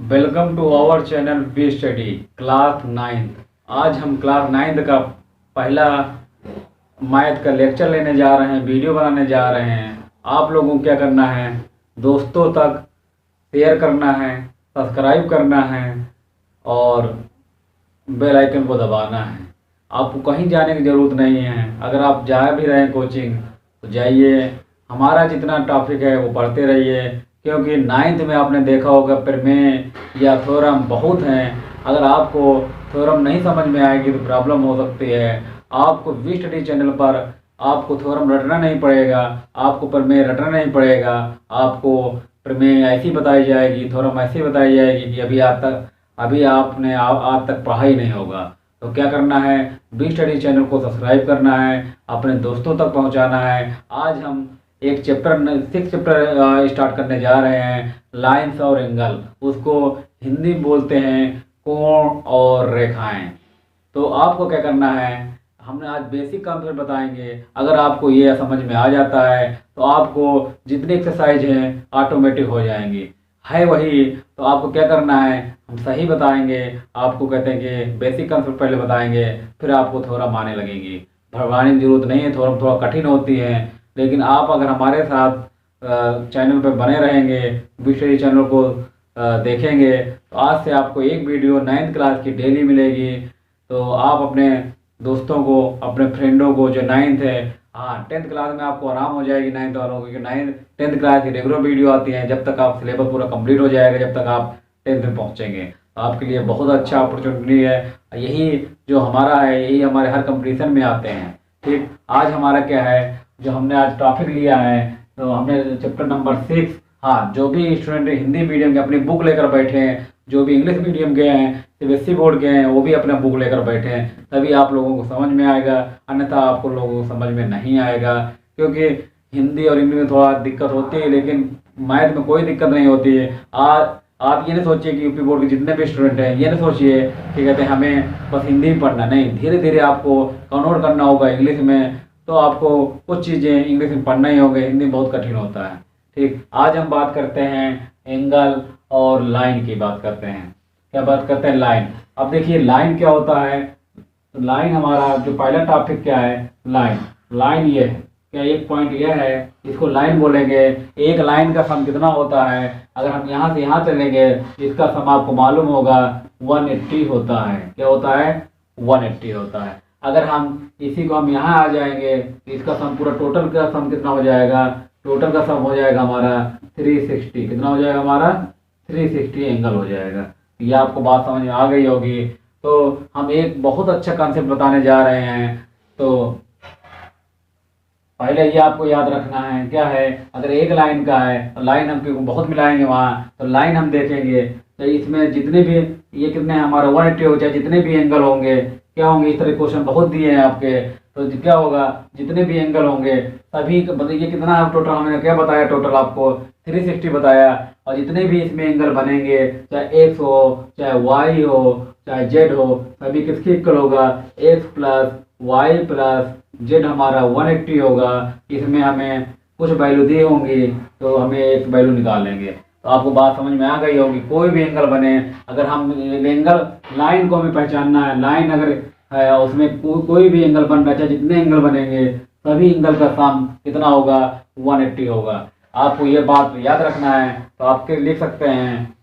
Welcome to our channel we study class 9th। आज हम class 9th का पहला मैथ का लेक्चर लेने जा रहे हैं, वीडियो बनाने जा रहे हैं। आप लोगों को क्या करना है, दोस्तों तक शेयर करना है, सब्सक्राइब करना है और बेल आइकन को दबाना है। आपको कहीं जाने की ज़रूरत नहीं है। अगर आप जा भी रहे हैं कोचिंग तो जाइए, हमारा जितना टॉपिक है वो पढ़ते रहिए, क्योंकि 9th में आपने देखा होगा प्रमेय या थ्योरम बहुत हैं। अगर आपको थ्योरम नहीं समझ में आएगी तो प्रॉब्लम हो सकती है। आपको वी स्टडी चैनल पर आपको थ्योरम रटना नहीं पड़ेगा, आपको प्रमेय रटना नहीं पड़ेगा। आपको प्रमेय ऐसी बताई जाएगी, थ्योरम ऐसी बताई जाएगी कि अभी आपने आज तक पढ़ा ही नहीं होगा। तो क्या करना है, वी स्टडी चैनल को सब्सक्राइब करना है, अपने दोस्तों तक पहुंचाना है। आज हम एक चैप्टर 6 चैप्टर स्टार्ट करने जा रहे हैं, लाइंस और एंगल। उसको हिंदी में बोलते हैं कोण और रेखाएं। तो आपको क्या करना है, हमने आज बेसिक कॉन्सेप्ट बताएंगे। अगर आपको ये समझ में आ जाता है तो आपको जितनी एक्सरसाइज हैं ऑटोमेटिक हो जाएंगी। है वही, तो आपको क्या करना है, हम सही बताएंगे। आपको कहते हैं कि बेसिक कॉन्सेप्ट पहले बताएंगे, फिर आपको थोड़ा आने लगेंगी। भरवाने की जरूरत नहीं है, थोड़ा कठिन होती है, लेकिन आप अगर हमारे साथ चैनल पर बने रहेंगे, वी स्टडी चैनल को देखेंगे, तो आज से आपको एक वीडियो 9th क्लास की डेली मिलेगी। तो आप अपने दोस्तों को, अपने फ्रेंडों को जो 9th है, हाँ 10th क्लास में आपको आराम हो जाएगी 9th वालों को, क्योंकि 10th क्लास की रेगुलर वीडियो आती है। जब तक आप सिलेबस पूरा कंप्लीट हो जाएगा, जब तक आप 10th में पहुँचेंगे, तो आपके लिए बहुत अच्छा अपॉर्चुनिटी है। यही जो हमारा है, यही हमारे हर कंपटीशन में आते हैं। ठीक, आज हमारा क्या है, जो हमने आज टॉपिक लिया है, तो हमने चैप्टर नंबर 6। हाँ, जो भी स्टूडेंट हिंदी मीडियम के अपनी बुक लेकर बैठे हैं, जो भी इंग्लिश मीडियम के हैं, सीबीएसई बोर्ड के हैं, वो भी अपना बुक लेकर बैठे हैं, तभी आप लोगों को समझ में आएगा। अन्यथा आपको लोगों को समझ में नहीं आएगा, क्योंकि हिंदी और इंग्लिश में थोड़ा दिक्कत होती है, लेकिन मैथ में कोई दिक्कत नहीं होती है। आप ये नहीं सोचिए कि यूपी बोर्ड के जितने भी स्टूडेंट हैं, ये नहीं सोचिए कि कहते हैं हमें बस हिंदी में पढ़ना। नहीं, धीरे धीरे आपको कन्वर्ट करना होगा इंग्लिश में। तो आपको कुछ चीज़ें इंग्लिश में पढ़ना ही होगा, हिंदी में बहुत कठिन होता है। ठीक, आज हम बात करते हैं एंगल और लाइन की बात करते हैं। क्या बात करते हैं, लाइन। अब देखिए लाइन क्या होता है। तो लाइन हमारा जो पहला टॉपिक क्या है, लाइन ये है। क्या एक पॉइंट ये है, इसको लाइन बोलेंगे। एक लाइन का सम कितना होता है, अगर हम यहाँ से यहाँ चलेंगे, इसका सम आपको मालूम होगा 180 होता है। क्या होता है, 180 होता है। अगर हम इसी को हम यहाँ आ जाएंगे तो इसका सम, पूरा टोटल का सम कितना हो जाएगा, टोटल का सम हो जाएगा हमारा 360। कितना हो जाएगा हमारा, 360 एंगल हो जाएगा। ये आपको बात समझ में आ गई होगी। तो हम एक बहुत अच्छा कॉन्सेप्ट बताने जा रहे हैं। तो पहले ये आपको याद रखना है, क्या है, अगर एक लाइन का है तो लाइन हम क्योंकि बहुत मिलाएंगे वहाँ, तो लाइन हम देखेंगे तो इसमें जितने भी ये कितने हमारा 180 हो जाए, जितने भी एंगल होंगे क्या होंगे, इस तरह क्वेश्चन बहुत दिए हैं आपके। तो क्या होगा, जितने भी एंगल होंगे सभी, मतलब ये कितना टोटल हमने क्या बताया, टोटल आपको 360 बताया। और जितने भी इसमें एंगल बनेंगे, चाहे एक्स हो, चाहे वाई हो, चाहे जेड हो, सभी किसके इक्वल होगा, x plus y plus z हमारा 180 होगा। इसमें हमें कुछ वैल्यू दी होंगी, तो हमें एक वैल्यू निकाल लेंगे। तो आपको बात समझ में आ गई होगी। कोई भी एंगल बने, अगर हम एंगल, लाइन को हमें पहचानना है। लाइन अगर है उसमें कोई भी एंगल बन रहा है, चाहे जितने एंगल बनेंगे, सभी एंगल का सम कितना होगा, 180 होगा। आपको ये बात याद रखना है। तो आपके लिख सकते हैं,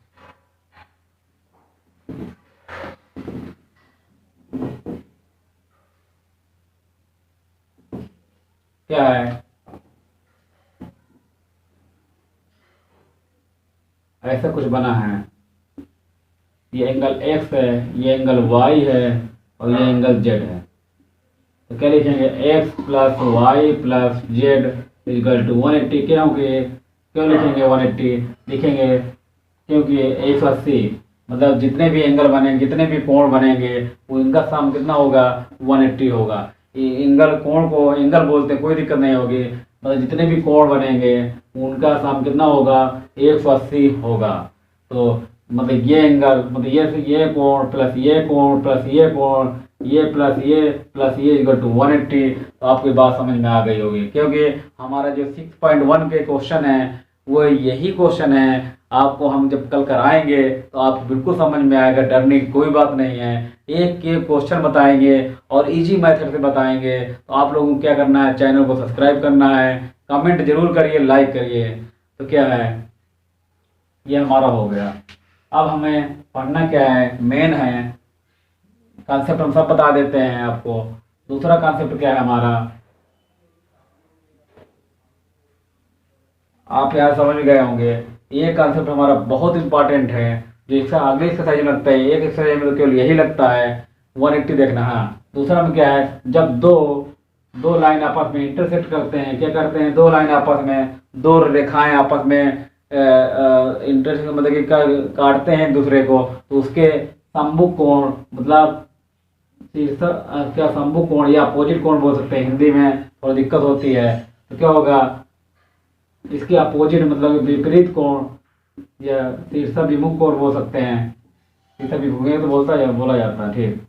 क्या है, ऐसा कुछ बना है, ये एंगल x है, ये एंगल y है और ये एंगल z है। तो क्या लिखेंगे, x plus y plus z equal to 180। क्यों लिखेंगे 180, लिखेंगे क्योंकि 180 मतलब जितने भी एंगल बनेंगे, जितने भी कोण बनेंगे, वो इनका सम कितना होगा, 180 होगा। एंगल, कोण को एंगल बोलते हैं, कोई दिक्कत नहीं होगी। मतलब जितने भी कोण बनेंगे उनका सम कितना होगा, 180 होगा। तो मतलब ये एंगल, मतलब ये कोण प्लस ये कोण प्लस ये कोण, ये प्लस ये इक्वल टू 180। तो आपकी बात समझ में आ गई होगी, क्योंकि हमारा जो 6.1 के क्वेश्चन है वो यही क्वेश्चन है। आपको हम जब कल कराएंगे तो आपको बिल्कुल समझ में आएगा, डरने की कोई बात नहीं है। एक एक क्वेश्चन बताएंगे और इजी मेथड से बताएंगे। तो आप लोगों को क्या करना है, चैनल को सब्सक्राइब करना है, कमेंट जरूर करिए, लाइक करिए। तो क्या है, ये हमारा हो गया। अब हमें पढ़ना क्या है, मेन है कॉन्सेप्ट हम सब बता देते हैं आपको। दूसरा कॉन्सेप्ट क्या है हमारा, आप यहाँ समझ गए होंगे। ये कॉन्सेप्ट हमारा बहुत इंपॉर्टेंट है, जो इसका अगले एक्सरसाइज में लगता है। एक एक्सरसाइज में तो केवल यही लगता है, 180 देखना। हाँ, दूसरा में क्या है, जब दो दो लाइन आपस में इंटरसेक्ट करते हैं, क्या करते हैं, दो लाइन आपस में, दो रेखाएं आपस में इंटरसेक्ट मतलब कि काटते हैं एक दूसरे को, तो उसके सम्मुख कोण मतलब क्या सम्मुख कोण या अपोजिट कोण बोल सकते हैं। हिंदी में थोड़ी दिक्कत होती है, तो क्या होगा, इसके अपोजिट मतलब विपरीत कोण या शीर्षाभिमुख कोण बोल सकते हैं। शीर्षाभिमुख तो बोला जाता है, ठीक।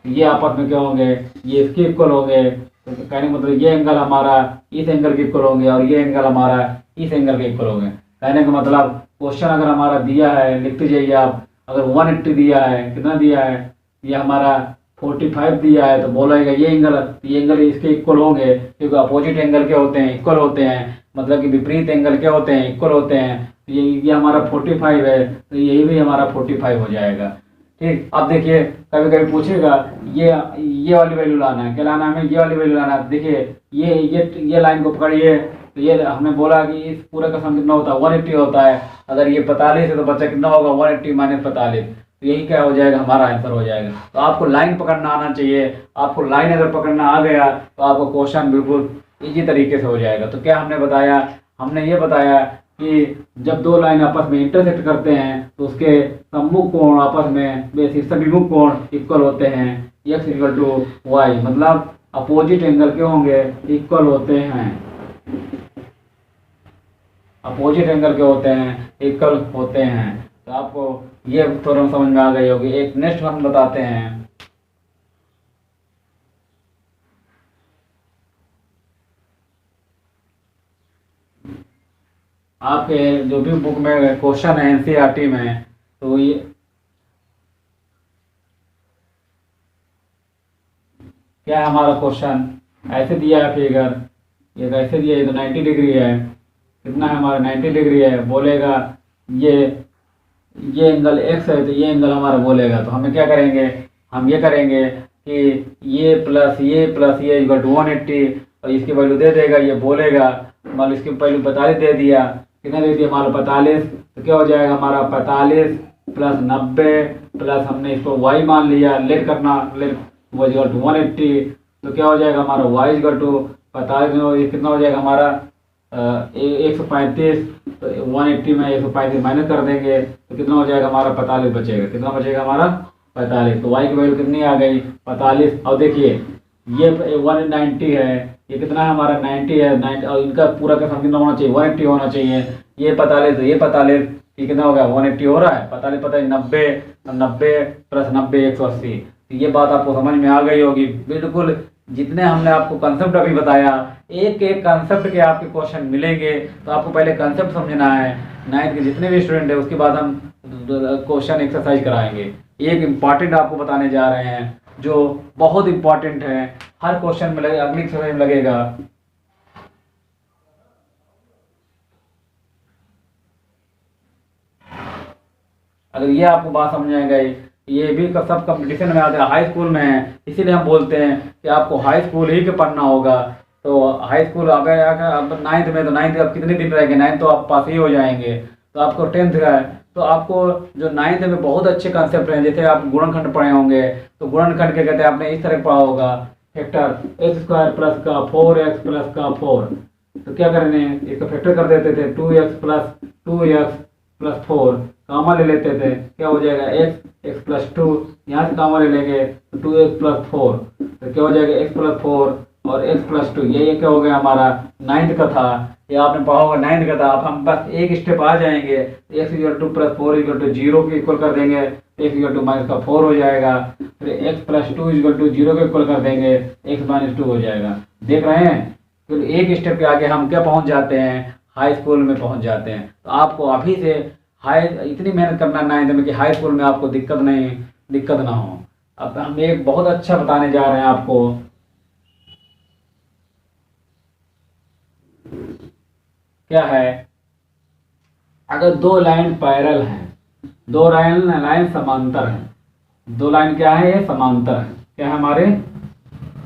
ये आपस में क्या होंगे, ये इसके इक्वल होंगे। तो कहने का मतलब ये एंगल हमारा इस एंगल के इक्वल होंगे और ये एंगल हमारा इस एंगल के इक्वल होंगे। कहने का मतलब क्वेश्चन अगर हमारा दिया है, लिखते जाइए आप। अगर 180 दिया है, कितना दिया है, ये हमारा 45 दिया है, तो बोलेगा ये एंगल इसके इक्वल होंगे, क्योंकि अपोजिट एंगल क्या होते हैं, इक्वल होते हैं। मतलब कि विपरीत एंगल क्या होते हैं, इक्वल होते हैं। तो ये हमारा 45 है, तो यही भी हमारा 45 हो जाएगा, ठीक। अब देखिए, कभी कभी पूछेगा ये वाली वैल्यू लाना है, क्या लाना है, हमें ये वाली वैल्यू लाना है। देखिए ये लाइन को पकड़िए, तो ये हमने बोला कि इस पूरे का सम कितना होता है, 180 होता है। अगर ये 45 है तो बच्चा कितना होगा, 180 माइनस 45। तो यही क्या हो जाएगा, हमारा आंसर हो जाएगा। तो आपको लाइन पकड़ना आना चाहिए। आपको लाइन अगर पकड़ना आ गया तो आपको क्वेश्चन बिल्कुल इजी तरीके से हो जाएगा। तो क्या हमने बताया, हमने ये बताया कि जब दो लाइन आपस में इंटरसेक्ट करते हैं तो उसके सम्मुख कोण आपस में शीर्षाभिमुख कोण इक्वल होते हैं। x इक्वल टू वाई मतलब अपोजिट एंगल के होंगे, इक्वल होते हैं। अपोजिट एंगल के होते हैं, इक्वल होते हैं। तो आपको ये थ्योरम समझ में आ गई होगी। एक नेक्स्ट हम बताते हैं। आपके जो भी बुक में क्वेश्चन है एनसीईआरटी में, तो ये क्या है हमारा क्वेश्चन, ऐसे दिया है फिगर, ये कैसे दिया है, ये तो 90 डिग्री है। कितना है हमारा, 90 डिग्री है। बोलेगा ये एंगल x है, तो ये एंगल हमारा बोलेगा। तो हमें क्या करेंगे, हम ये करेंगे कि ये प्लस ये इक्वल टू 180, और इसकी वैल्यू दे देगा, ये बोलेगा। मान लो इसकी वैल्यू 45 दे दिया, कितना दे दिया हमारा 45। तो क्या हो जाएगा हमारा 45 प्लस 90 प्लस हमने इसको y मान लिया, लेट करना, लेट वो इक्वल टू 180। तो क्या हो जाएगा हमारा y इक्वल टू 45, कितना हो जाएगा हमारा 135। तो 180 में 135 माइनस कर देंगे, तो कितना हो जाएगा हमारा 45 बचेगा। कितना बचेगा हमारा 45। तो y की वैल्यू कितनी आ गई, 45। और देखिए ये 190 है, ये कितना है हमारा 90 है, 90, और इनका पूरा का सम कितना होना चाहिए, 180 होना चाहिए। ये 45, तो ये 45, ये कितना हो गया 180 हो रहा है। 45 90, 90 प्लस 90 180। तो ये बात आपको समझ में आ गई होगी बिल्कुल। जितने हमने आपको कंसेप्ट अभी बताया, एक एक कंसेप्ट के आपके क्वेश्चन मिलेंगे। तो आपको पहले कंसेप्ट समझना है, 9th के जितने भी स्टूडेंट है, उसके बाद हम क्वेश्चन एक्सरसाइज कराएंगे। एक इम्पॉर्टेंट आपको बताने जा रहे हैं, जो बहुत इम्पॉर्टेंट है, हर क्वेश्चन में लगे, अगली एक्सरसाइज में लगेगा। अगर ये आपको बात समझ आएगा, ये भी सब कंपटीशन में आते हैं, हाई स्कूल में है, इसीलिए हम बोलते हैं कि आपको हाई स्कूल ही के पढ़ना होगा। तो हाई स्कूल अगर अब 9th में, तो 9th अब कितने दिन रहेंगे, 9th तो आप पास ही हो जाएंगे। तो आपको 10th का है, तो आपको जो 9th में बहुत अच्छे कंसेप्ट हैं। जैसे आप गुणनखंड पढ़े होंगे, तो गुणनखंड क्या कहते हैं, आपने इस तरह पढ़ा होगा, फैक्टर x² प्लस का 4x प्लस का 4। तो क्या करेंगे, इसका फैक्टर कर देते थे, 2x प्लस 4, कामा ले लेते थे, क्या हो जाएगा x प्लस 2, यहाँ से कामा ले लेंगे तो 2x प्लस 4। तो क्या हो जाएगा x प्लस 4 और x प्लस 2। ये क्या हो गया हमारा 9th का था, ये आपने पढ़ा होगा 9th का था। अब हम बस एक स्टेप आ जाएंगे, x equal to plus 4 equal to 0 के इक्वल कर देंगे, x इक्वल टू माइनस का 4 हो जाएगा। फिर x प्लस 2 इक्वल टू 0 के इक्वल कर देंगे, x माइनस 2 हो जाएगा। देख रहे हैं, तो एक स्टेप के आगे हम क्या पहुंच जाते हैं, हाई स्कूल में पहुंच जाते हैं। तो आपको अभी से हाई इतनी मेहनत करना 9th में कि हाई स्कूल में आपको दिक्कत ना हो। अब हम एक बहुत अच्छा बताने जा रहे हैं आपको। क्या है, अगर दो लाइन पैरेलल हैं, दो लाइन समांतर हैं, दो लाइन क्या है, ये समांतर है। क्या है हमारे,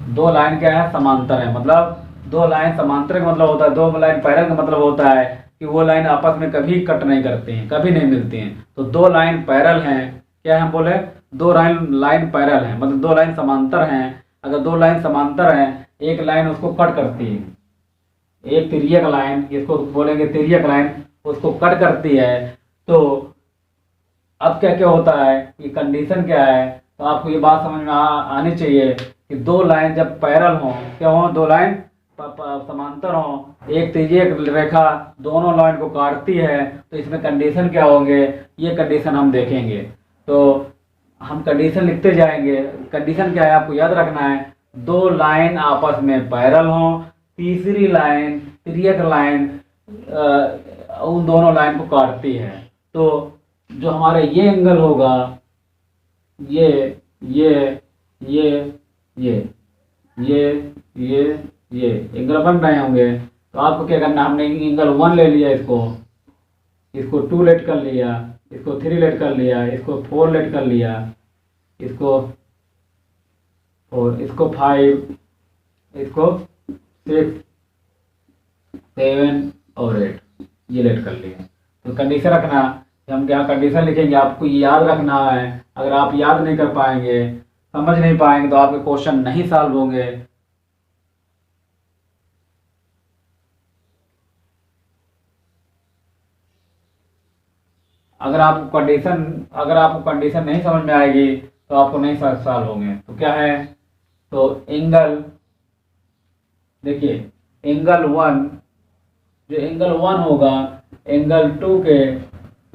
दो लाइन क्या है, समांतर है। मतलब दो लाइन समांतर का मतलब होता है, दो लाइन पैरेलल का मतलब होता है कि वो लाइन आपस में कभी कट नहीं करती हैं, कभी नहीं मिलती हैं। तो दो लाइन पैरेलल हैं, क्या हम बोले, दो लाइन पैरेलल हैं, मतलब दो लाइन समांतर हैं। अगर दो लाइन समांतर हैं, एक लाइन उसको कट करती है, एक तिर्यक लाइन, इसको बोलेंगे तिर्यक लाइन, उसको कट करती है। तो अब क्या क्या होता है, ये कंडीशन क्या है, तो आपको ये बात समझ में आनी चाहिए कि दो लाइन जब पैरेलल हों, क्या हो, दो लाइन समांतर हों, एक तिर्यक रेखा दोनों लाइन को काटती है, तो इसमें कंडीशन क्या होंगे, ये कंडीशन हम देखेंगे। तो हम कंडीशन लिखते जाएंगे। कंडीशन क्या है आपको याद रखना है, दो लाइन आपस में पैरेलल हों, तीसरी लाइन तिर्यक लाइन उन दोनों लाइन को काटती है। तो जो हमारे ये एंगल होगा, ये ये ये ये ये ये ये एंगल बन रहे होंगे। तो आपको क्या करना, हमने एंगल 1 ले लिया, इसको 2 लेट कर लिया, इसको 3 लेट कर लिया, इसको 4 लेट कर लिया, इसको 4, इसको 5, इसको 6, 7 और 8 ये लेट कर लिया। तो कंडीशन रखना, हम क्या कंडीशन लिखेंगे आपको याद रखना है। अगर आप याद नहीं कर पाएंगे, समझ नहीं पाएंगे, तो आपके क्वेश्चन नहीं सॉल्व होंगे। अगर आपको कंडीशन नहीं समझ में आएगी तो आपको नहीं सॉल्व होंगे। तो क्या है, तो एंगल देखिए, एंगल 1, जो एंगल 1 होगा एंगल 2 के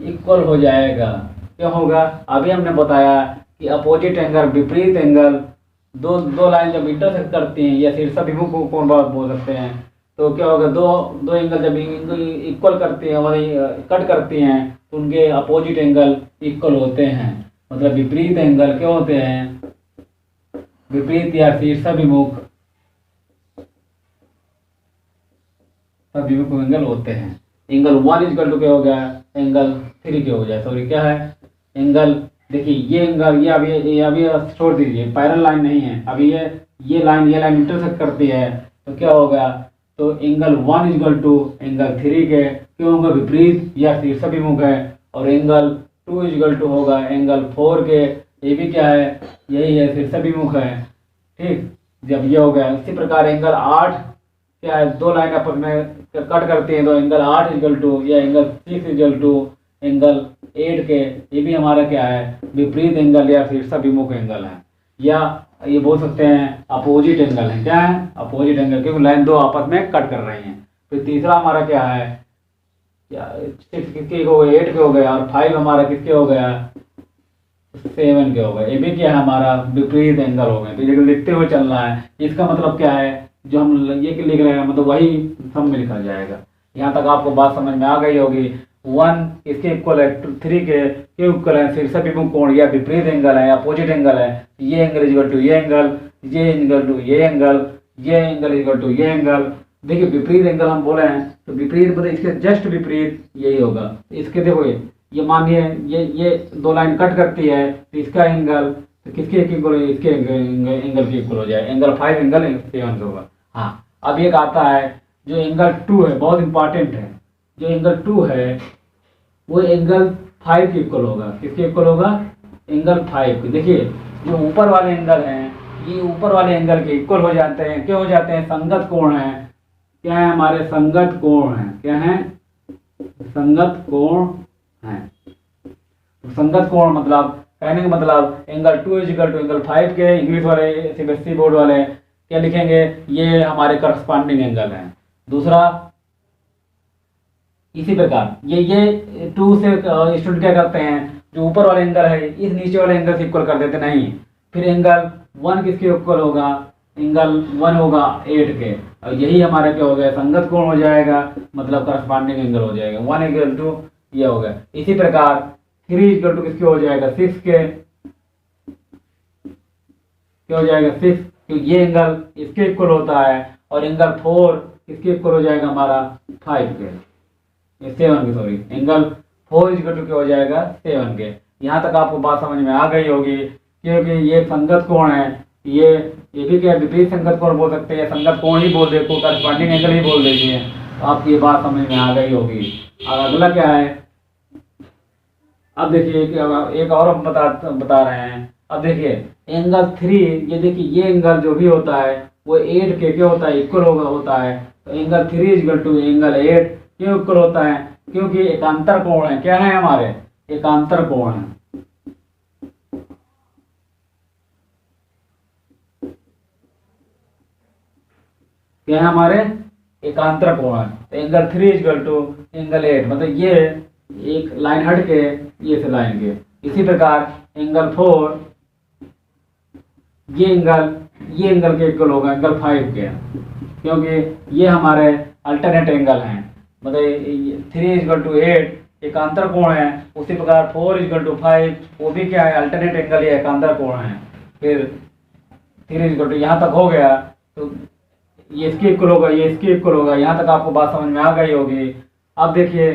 इक्वल हो जाएगा। क्या होगा, अभी हमने बताया कि अपोजिट एंगल, विपरीत एंगल, दो लाइन जब इंटरसेक्ट करती हैं या शीर्षाभिमुख कोण बोल सकते हैं, तो क्या होगा, दो एंगल जब इक्वल करती हैं, वही कट करती हैं, तो उनके अपोजिट एंगल इक्वल होते हैं। मतलब विपरीत एंगल क्या होते हैं, विपरीत या शीर्षाभिमुख एंगल होते हैं। एंगल 1 इक्वल टू क्या हो गया, एंगल 3 क्या हो जाए, सॉरी क्या है, एंगल देखिए ये एंगल, ये अभी छोड़ दीजिए, पैरेलल लाइन नहीं है। अभी ये लाइन इंटरसेक्ट करती है, तो क्या होगा, तो एंगल 1 इक्वल टू एंगल 3 के क्यों होगा, विपरीत या शीर्षाभिमुख है। और एंगल 2 इक्वल टू होगा एंगल 4 के, ये भी क्या है, यही है, शीर्षाभिमुख है। ठीक, जब ये हो गया, इसी प्रकार एंगल 8 क्या है, दो लाइन आपस में कट करती हैं, तो एंगल 8 इक्वल टू या एंगल 6 इक्वल टू एंगल 8 के, ये भी हमारा क्या है, विपरीत एंगल या शीर्षाभिमुख एंगल है, या ये बोल सकते हैं अपोजिट एंगल है। क्या है, अपोजिट एंगल, क्योंकि लाइन दो आपस में कट कर रही हैं। फिर तीसरा हमारा क्या है, 6 किसके हो गए, 8 के हो गया, और 5 हमारा किसके हो गया, 7 के हो गए। ये भी क्या है, हमारा विपरीत एंगल हो गए। तो ये लिखते हुए चलना है। इसका मतलब क्या है, जो हम ये लिख रहे हैं, मतलब वही सब में लिखा जाएगा। यहाँ तक आपको बात समझ में आ गई होगी। 1 इसके इक्वल है, 3 के इक्वल है, शीर्षाभिमुख कोण या विपरीत एंगल है, अपोजिट एंगल है। ये एंगल इक्वल टू ये एंगल, ये एंगल टू ये एंगल, ये एंगल इक्वल टू ये एंगल। देखिए विपरीत एंगल हम बोले हैं, तो विपरीत मतलब इसके जस्ट विपरीत यही होगा। इसके देखो, ये मानिए ये दो लाइन कट करती है, तो इसका एंगल तो किसके इक्वल, इसके एंगल के इक्वल हो जाए, एंगल 5 एंगल 7 होगा। हाँ, अब एक आता है जो एंगल 2 है, बहुत इंपॉर्टेंट है। जो एंगल 2 है वो एंगल 5 के इक्वल होगा। किसके इक्वल होगा, एंगल 5 के। देखिए जो ऊपर वाले एंगल हैं, ये ऊपर वाले एंगल के इक्वल हो जाते हैं। क्या हो जाते हैं, संगत कोण है। क्या है, हमारे संगत कोण है। क्या है, संगत कोण है। संगत कोण मतलब, कहने का मतलब एंगल 2 इक्वल टू एंगल 5 के। इंग्लिश वाले सीबीएसई बोर्ड वाले क्या लिखेंगे, ये हमारे करस्पॉन्डिंग एंगल हैं। दूसरा इसी प्रकार ये 2 से स्टूडेंट क्या करते हैं, जो ऊपर वाले एंगल है इस नीचे वाले एंगल से इक्वल कर देते नहीं। फिर एंगल 1 किसके इक्वल होगा, एंगल 1 होगा 8 के, और यही हमारा क्या हो गया, संगत कोण हो जाएगा, मतलब करस्पॉन्डिंग एंगल हो जाएगा। 1 इक्वल टू ये हो गया। इसी प्रकार 3 इक्वल टू किसके हो जाएगा, 6 के, क्या हो जाएगा 6, क्योंकि ये एंगल इसके इक्वल होता है, और एंगल 4 किसके इक्वल हो जाएगा हमारा 5 के, 7 के, सॉरी, एंगल 4 इक्वल टू क्या हो जाएगा 7 के। यहाँ तक आपको बात समझ में आ गई होगी, क्योंकि ये संगत कोण है, ये भी क्या विपरीत संगत कोण बोल सकते हैं, संगत कोण ही बोल देते, करस्पॉन्डिंग एंगल ही बोल देते हैं। तो आपकी ये बात समझ में आ गई होगी। और अगला क्या है, अब देखिए एक और हम बता रहे हैं। अब देखिए एंगल 3, ये देखिए ये एंगल जो भी होता है वो 8 के क्या होता है, इक्वल होता है। तो एंगल 3 इक्वल टू एंगल 8 क्यों इक्वल होता है, क्योंकि एकांतर कोण है, क्या है हमारे, एकांतर कोण है। क्या है हमारे, एकांतर कोण है। तो एंगल 3 इक्वल टू एंगल 8, मतलब ये एक लाइन हट के ये से लाइन के। इसी प्रकार एंगल 4, ये एंगल के इक्वल होगा एंगल 5 के, क्योंकि ये हमारे अल्टरनेट एंगल हैं। मतलब 3 इक्वल टू 8 एकांतर कोण है, उसी प्रकार 4 इक्वल टू 5 वो भी क्या है, अल्टरनेट एंगल या एकांतर कोण है। फिर 3 इक्वल टू यहाँ तक हो गया, तो ये इसके इक्वल होगा, ये इसके इक्वल होगा। यहाँ तक आपको बात समझ में आ गई होगी। अब देखिए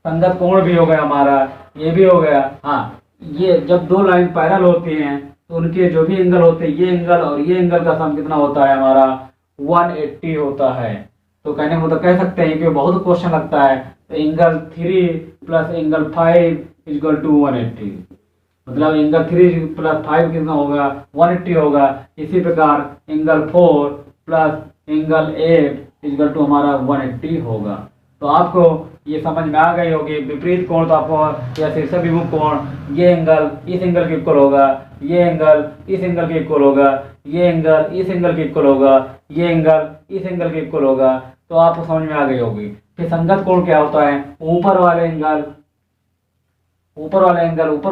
संगत कोण भी हो गया हमारा, ये भी हो गया। हाँ, ये जब दो लाइन पैरेलल होती हैं तो उनके जो भी एंगल होते हैं, ये एंगल और ये एंगल का सम कितना होता है हमारा, 180 होता है। तो कहने को तो कह सकते हैं कि बहुत क्वेश्चन लगता है, तो angle 3 plus angle 5 equal to 180, मतलब एंगल 3 प्लस 5 कितना होगा, 180 होगा। इसी प्रकार angle 4 plus angle 8 equal to हमारा 180 होगा। तो आपको ये समझ में आ गई होगी। विपरीत कोण तो आपको या शीर्ष विमुख कोण, ये एंगल इस एंगल के इक्वल होगा, ये एंगल इस एंगल के इक्वल होगा, ये एंगल इस एंगल के इक्वल होगा, ये एंगल इस एंगल के इक्वल होगा। तो आपको समझ में आ गई होगी। फिर संगत कोण क्या होता है, ऊपर वाले एंगल ऊपर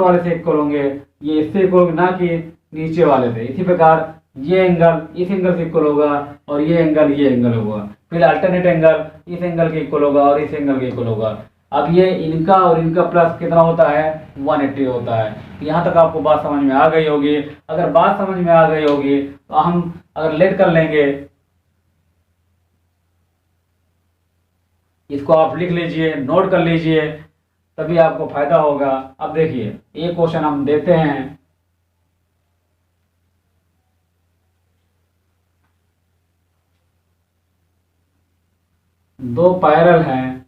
वाले से इक्वल होंगे, ये इससे इक्वल ना कि नीचे वाले से। इसी प्रकार ये एंगल इस एंगल से इक्वल होगा, और ये एंगल होगा। फिर अल्टरनेट एंगल इस एंगल के इक्वल होगा और इस एंगल के इक्वल होगा। अब ये इनका और इनका प्लस कितना होता है, 180 होता है। यहाँ तक आपको बात समझ में आ गई होगी। अगर बात समझ में आ गई होगी तो हम अगर लेट कर लेंगे, इसको आप लिख लीजिए, नोट कर लीजिए, तभी आपको फायदा होगा। अब देखिए एक क्वेश्चन हम देते हैं। दो पैरेलल हैं,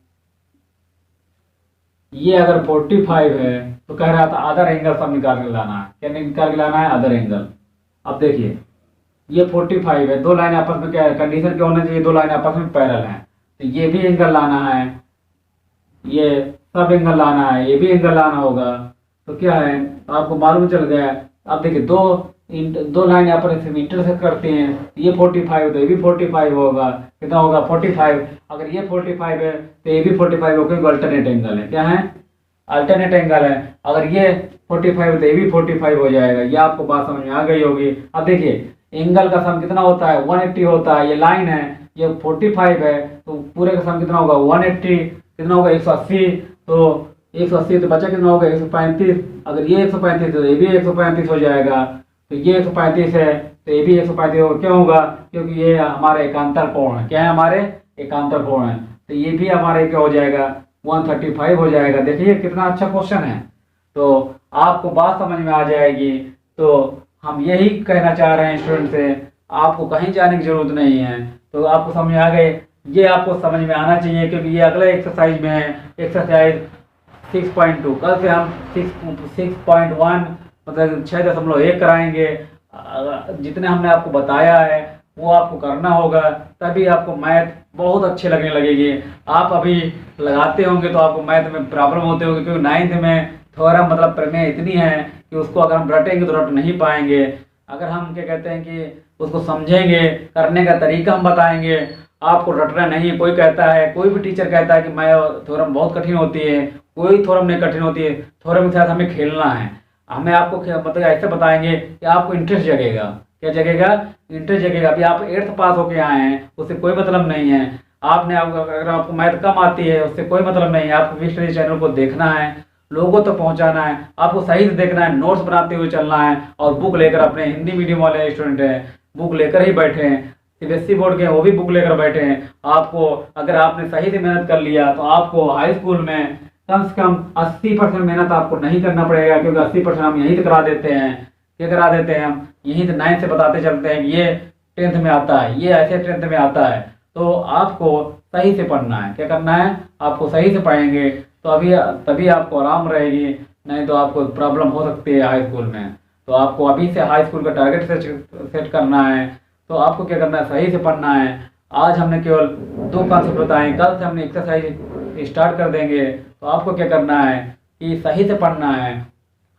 ये अगर 45 है तो कह रहा था अदर एंगल सब निकाल के लाना है। क्या निकाल के लाना है, अदर एंगल। अब देखिए ये 45 है, दो लाइन आपस में क्या है, कंडीशन क्या होना चाहिए, दो लाइन आपस में पैरेलल हैं। तो ये भी एंगल लाना है, ये सब एंगल लाना है, ये भी एंगल लाना होगा। तो क्या है, तो आपको मालूम चल गया। अब देखिए दो लाइन यहाँ पर इंटरसेक्ट करते हैं, ये 45 तो ये भी 45 होगा। कितना होगा, 45। अगर ये 45 है तो ये भी 45 होगा, क्योंकि अल्टरनेट एंगल है। क्या है, अल्टरनेट एंगल है। अगर ये 45 है तो ये भी 45 हो जाएगा। ये आपको बात समझ में आ गई होगी। अब देखिए एंगल का सम कितना होता है, 180 होता है। ये लाइन है, ये 45 है, तो पूरे का सम कितना होगा, 180 कितना होगा, 180। तो 180 तो बचा कितना होगा, 135। अगर ये 135 है तो ये भी 135 हो जाएगा। तो ये 135 है तो ये भी 135 होगा। क्यों होगा, क्योंकि ये हमारे एकांतर कोण है। क्या है, हमारे एकांतर कोण है। तो ये भी हमारे क्या हो जाएगा, 135 हो जाएगा। देखिए कितना अच्छा क्वेश्चन है। तो आपको बात समझ में आ जाएगी। तो हम यही कहना चाह रहे हैं स्टूडेंट से, आपको कहीं जाने की जरूरत नहीं है। तो आपको समझ में आ गए, ये आपको समझ में आना चाहिए, क्योंकि ये अगले एक्सरसाइज में है, एक्सरसाइज 6.2। कल से हम 6.1 मतलब 6.1 कराएंगे। जितने हमने आपको बताया है वो आपको करना होगा, तभी आपको मैथ बहुत अच्छे लगने लगेगी। आप अभी लगाते होंगे तो आपको मैथ में प्रॉब्लम होते होंगे, क्योंकि 9th में थ्योरम मतलब प्रमेय इतनी है कि उसको अगर हम रटेंगे तो रट नहीं पाएंगे। अगर हम क्या कहते हैं कि उसको समझेंगे, करने का तरीका हम बताएंगे, आपको रटना नहीं। कोई कहता है, कोई भी टीचर कहता है कि मैं थ्योरम बहुत कठिन होती है, कोई थ्योरम नहीं कठिन होती है। थ्योरम के साथ हमें खेलना है। हमें आपको मतलब ऐसे बताएंगे कि आपको इंटरेस्ट जगेगा। क्या जगेगा? इंटरेस्ट जगेगा। अभी आप 8th पास होके आए हैं, उससे कोई मतलब नहीं है। आपने अगर आपको मैथ कम आती है, उससे कोई मतलब नहीं है। आपको बिग स्टडी चैनल को देखना है, लोगों तक पहुंचाना है, आपको सही से देखना है, नोट्स बनाते हुए चलना है। और बुक लेकर, अपने हिंदी मीडियम वाले स्टूडेंट हैं, बुक लेकर ही बैठे हैं। सीबीएसई बोर्ड के वो भी बुक लेकर बैठे हैं। आपको, अगर आपने सही से मेहनत कर लिया तो आपको हाई स्कूल में कम से कम 80% मेहनत आपको नहीं करना पड़ेगा, क्योंकि 80% हम यहीं से करा देते हैं। क्या करा देते हैं हम? यहीं से 9th से बताते चलते हैं कि ये 10th में आता है, ये ऐसे 10th में आता है। तो आपको सही से पढ़ना है। क्या करना है? आपको सही से पढ़ेंगे तो अभी तभी आपको आराम रहेगी, नहीं तो आपको प्रॉब्लम हो सकती है हाई स्कूल में। तो आपको अभी से हाई स्कूल का टारगेट सेट करना है। तो आपको क्या करना है? सही से पढ़ना है। आज हमने केवल 2 कॉन्सेप्ट बताए, कल से हमने एक्सरसाइज स्टार्ट कर देंगे। तो आपको क्या करना है कि सही से पढ़ना है।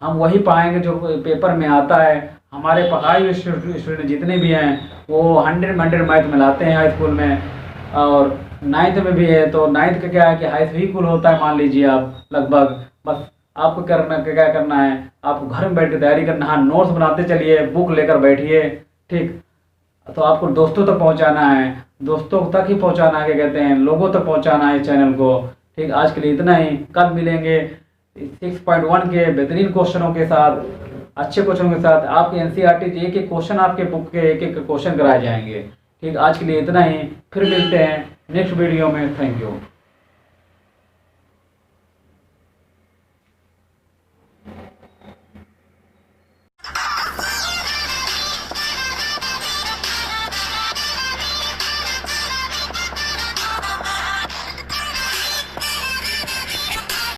हम वही पाएंगे जो पेपर में आता है। हमारे पढ़ाई हुए स्टूडेंट जितने भी हैं वो 100 मैथ में लाते हैं हाई स्कूल में, और 9th में भी है। तो 9th का क्या है कि हाई स्कूल होता है, मान लीजिए आप लगभग। बस आपको क्या करना है? आपको घर में बैठ के तैयारी करना है, नोट्स बनाते चलिए, बुक लेकर बैठिए। ठीक। तो आपको दोस्तों तक पहुंचाना है, दोस्तों तक ही पहुंचाना है, क्या कहते हैं, लोगों तक पहुंचाना है चैनल को। ठीक, आज के लिए इतना ही। कल मिलेंगे 6.1 के बेहतरीन क्वेश्चनों के साथ, अच्छे क्वेश्चनों के साथ। आपके एनसीईआरटी के एक एक क्वेश्चन, आपके बुक के एक एक क्वेश्चन कराए जाएंगे। ठीक, आज के लिए इतना ही। फिर मिलते हैं नेक्स्ट वीडियो में। Thank you.